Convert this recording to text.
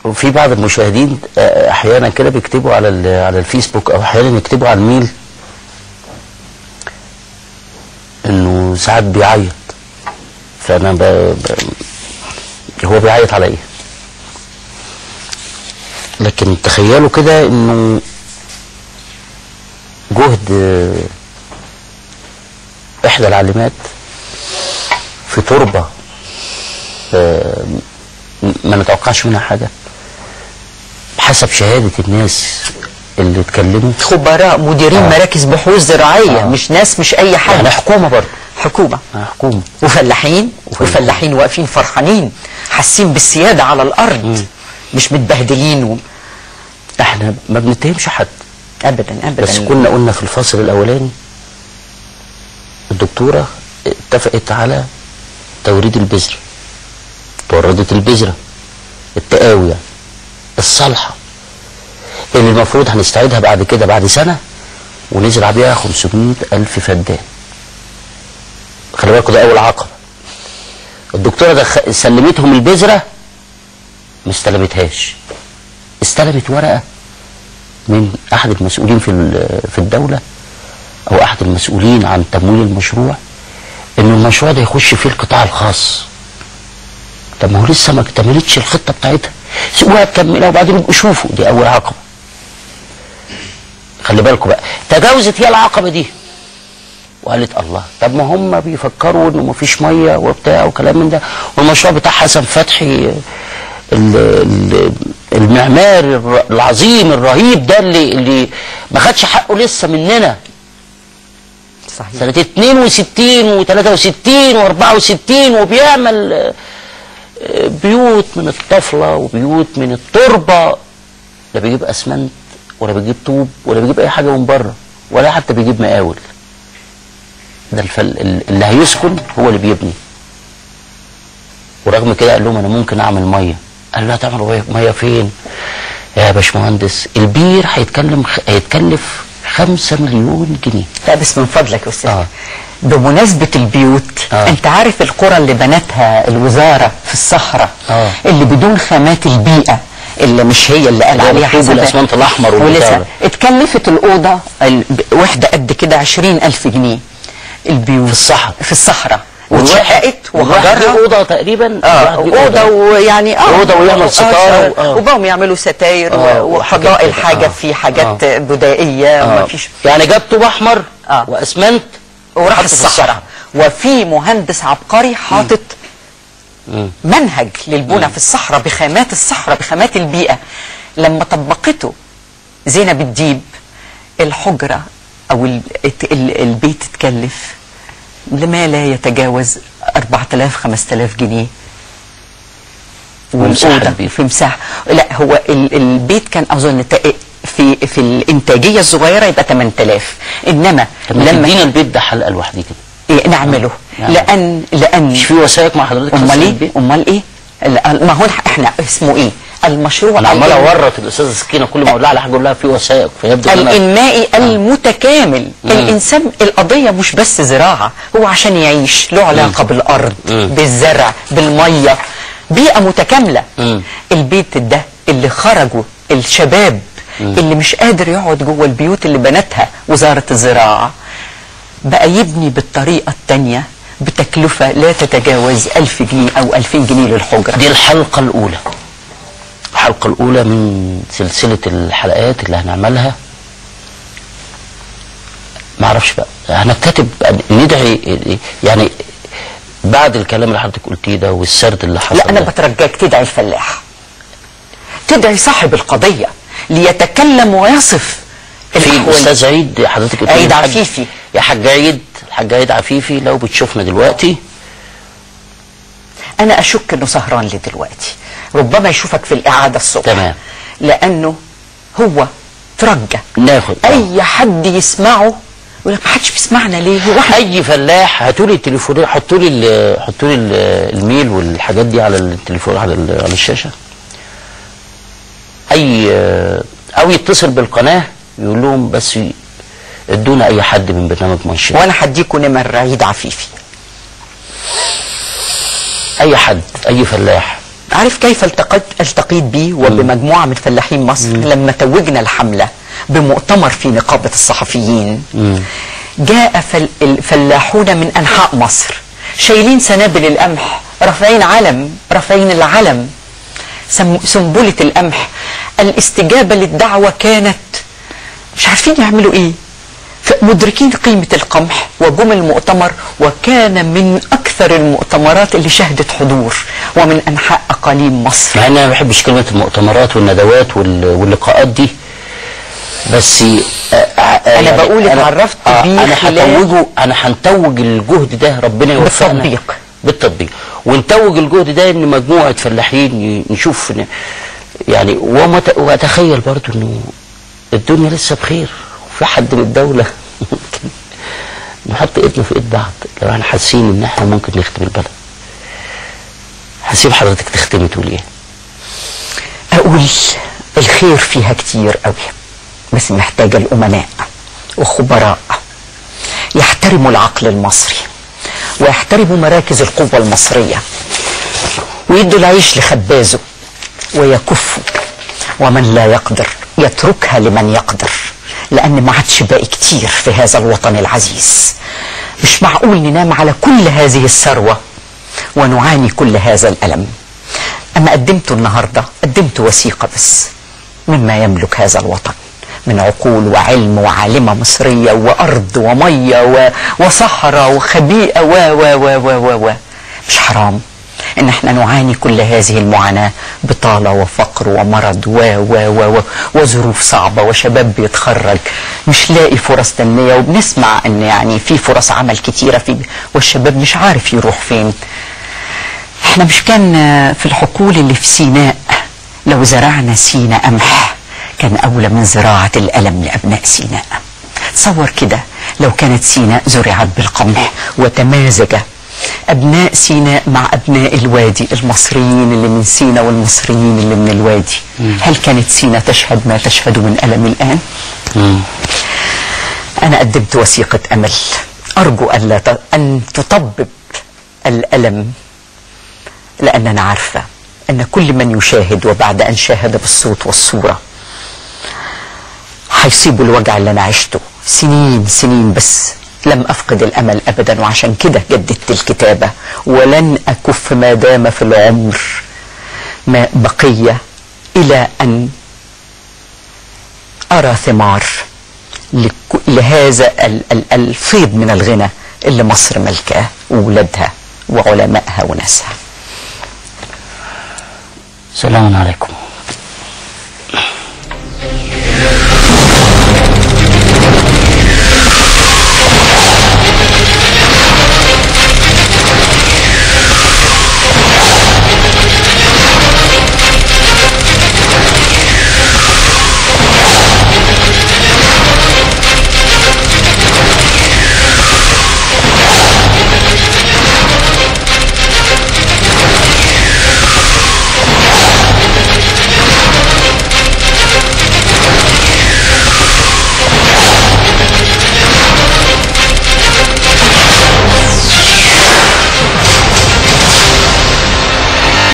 وفي بعض المشاهدين احيانا كده بيكتبوا على الفيسبوك او احيانا يكتبوا على الميل انه ساعات بيعيط. فانا هو بيعيط على ايه؟ لكن تخيلوا كده انه جهد احدى العالمات في تربة ما نتوقعش منها حاجة، حسب شهادة الناس اللي اتكلموا، خبراء مديرين مراكز بحوث زراعية، مش ناس، مش اي حاجة، يعني حكومة برضه، حكومة حكومة وفلاحين واقفين فرحانين حاسين بالسيادة على الارض، مش متبهدلين احنا ما بنتهمش حد ابدا ابدا. بس كنا قلنا في الفصل الاولاني الدكتورة اتفقت على توريد البذرة، توردت البذرة التقاوية الصالحة اللي المفروض هنستعيدها بعد كده بعد سنة ونزرع بيها 500,000 فدان. خلي بالكوا ده أول عقبة. الدكتورة سلمتهم البذرة، ما استلمتهاش، استلمت ورقة من أحد المسؤولين في الدولة أو أحد المسؤولين عن تمويل المشروع إن المشروع ده يخش فيه القطاع الخاص. طب ما هو لسه ما اكتملتش الخطة بتاعتها، سيبوها تكملها وبعدين يبقوا شوفوا. دي أول عقبة. خلي بالكوا بقى، تجاوزت هي العقبة دي وقالت الله، طب ما هم بيفكروا إنه ما فيش مية وبتاع وكلام من ده، والمشروع بتاع حسن فتحي المعماري العظيم الرهيب ده اللي ما خدش حقه لسه مننا. صحيح. سنة 62 و63 و64 وبيعمل بيوت من الطفلة وبيوت من التربة، لا بيجيب اسمنت ولا بيجيب طوب ولا بيجيب اي حاجة من بره ولا حتى بيجيب مقاول. ده اللي هيسكن هو اللي بيبني. ورغم كده قال لهم انا ممكن اعمل مية. قال له هتعملوا مية فين يا باشمهندس؟ البير هيتكلف 5 مليون جنيه. لا بس من فضلك يا استاذ، بمناسبة البيوت، انت عارف القرى اللي بنتها الوزارة في الصحراء اللي بدون خامات البيئة، اللي مش هي اللي قال عليها حسب الاسمنت الاحمر ولسه اتكلفت الأوضة وحدة قد كده 20,000 جنيه. البيوت في الصحراء واتشققت وهجرها اوضه تقريبا، اوضه ويعني اوضه ويعمل ستار وبقوا يعملوا ستاير وقضاء الحاجه في حاجات بدائيه وما فيش، يعني جاب طوب احمر واسمنت وراح الصحراء. وفي مهندس عبقري حاطط منهج للبنى في الصحراء بخامات الصحراء بخامات البيئه. لما طبقته زينب الديب، الحجره او البيت اتكلف لما لا يتجاوز 4000 5000 جنيه والأوضة في مساحة. لا هو البيت كان أظن في الإنتاجية الصغيرة يبقى 8000، إنما لما تدينا البيت ده حلقة لوحدي كده نعمله. لأن مش في وثائق مع حضرتك؟ أمال إيه؟ ما هو إحنا اسمه إيه؟ المشروع انا عمال اورط الاستاذه سكينه كل ما اقول لها على حاجه اقول لها في وثائق، فيبدا الانمائي المتكامل. الانسان القضيه مش بس زراعه، هو عشان يعيش له علاقه بالارض بالزرع بالميه، بيئه متكامله. البيت ده اللي خرجوا الشباب اللي مش قادر يقعد جوه البيوت اللي بنتها وزاره الزراعه، بقى يبني بالطريقه الثانيه بتكلفه لا تتجاوز 1000 جنيه او 2000 جنيه للحجره. دي الحلقه الاولى، الحلقة الأولى من سلسلة الحلقات اللي هنعملها. معرفش بقى هنكتب ندعي يعني بعد الكلام اللي حضرتك قلتيه ده والسرد اللي حصل. لا أنا بترجاك تدعي الفلاح، تدعي صاحب القضية ليتكلم ويصف. في الأستاذ عيد حضرتك قلت عيد عفيفي، يا حاج عيد، الحاج عيد عفيفي لو بتشوفنا دلوقتي. أنا أشك إنه سهران لدلوقتي، ربما يشوفك في الإعادة الصبح. تمام. لأنه هو ترجى ناخد أي حد يسمعه يقول لك ما حدش بيسمعنا ليه؟ هو أي فلاح هاتوا لي التليفون، حطوا لي الميل والحاجات دي على التليفون على الشاشة. أو يتصل بالقناة يقول لهم بس ادونا أي حد من برنامج منشط، وأنا هديكوا نمر عيد عفيفي. أي حد، أي فلاح عارف كيف التقيت بيه وبمجموعة من فلاحين مصر لما توجنا الحملة بمؤتمر في نقابة الصحفيين. جاء فلاحون من أنحاء مصر شايلين سنابل القمح، رافعين العلم، سنبلة القمح. الاستجابة للدعوة كانت مش عارفين يعملوا ايه، مدركين قيمة القمح، وجم المؤتمر وكان من أكثر المؤتمرات اللي شهدت حضور ومن أنحاء أقاليم مصر. مع أن أنا ما بحبش كلمة المؤتمرات والندوات واللقاءات دي، بس أنا بقول اتعرفت بيه أنا هنتوج الجهد ده، ربنا يوفقنا بالتطبيق، ونتوج الجهد ده إن مجموعة فلاحين نشوف يعني. وأتخيل برضو إنه الدنيا لسه بخير، في حد من الدولة نحط ايدنا في ايد بعض لو احنا حاسين ان احنا ممكن نخدم البلد. هسيب حضرتك تختمي تقول ايه؟ اقول الخير فيها كتير قوي، بس محتاجة الامناء وخبراء يحترموا العقل المصري ويحترموا مراكز القوة المصرية ويدوا العيش لخبازه ويكفوا، ومن لا يقدر يتركها لمن يقدر، لأن ما عادش باقي كتير في هذا الوطن العزيز. مش معقول ننام على كل هذه الثروة ونعاني كل هذا الألم. أما قدمته النهاردة قدمت وثيقة بس مما يملك هذا الوطن من عقول وعلم وعالمة مصرية وأرض ومية وصحراء وخبيئة و مش حرام ان احنا نعاني كل هذه المعاناة، بطالة وفقر ومرض وظروف صعبة، وشباب بيتخرج مش لاقي فرص تنمية، وبنسمع ان يعني في فرص عمل كتيرة والشباب مش عارف يروح فين. احنا مش كان في الحقول اللي في سيناء لو زرعنا سيناء قمح كان اولى من زراعة الألم لأبناء سيناء. تصور كده لو كانت سيناء زرعت بالقمح وتمازج أبناء سيناء مع أبناء الوادي، المصريين اللي من سيناء والمصريين اللي من الوادي، هل كانت سيناء تشهد ما تشهد من ألم الآن؟ أنا قدمت وثيقة أمل، أرجو أن تطبب الألم، لأن أنا عارفة أن كل من يشاهد وبعد أن شاهد بالصوت والصورة هيصيبوا الوجع اللي أنا عشته سنين، بس لم أفقد الأمل أبدا، وعشان كده جددت الكتابة ولن أكف ما دام في العمر ما بقية إلى أن أرى ثمار لهذا الفيض من الغنى اللي مصر ملكاه وولادها وعلمائها وناسها. سلام عليكم.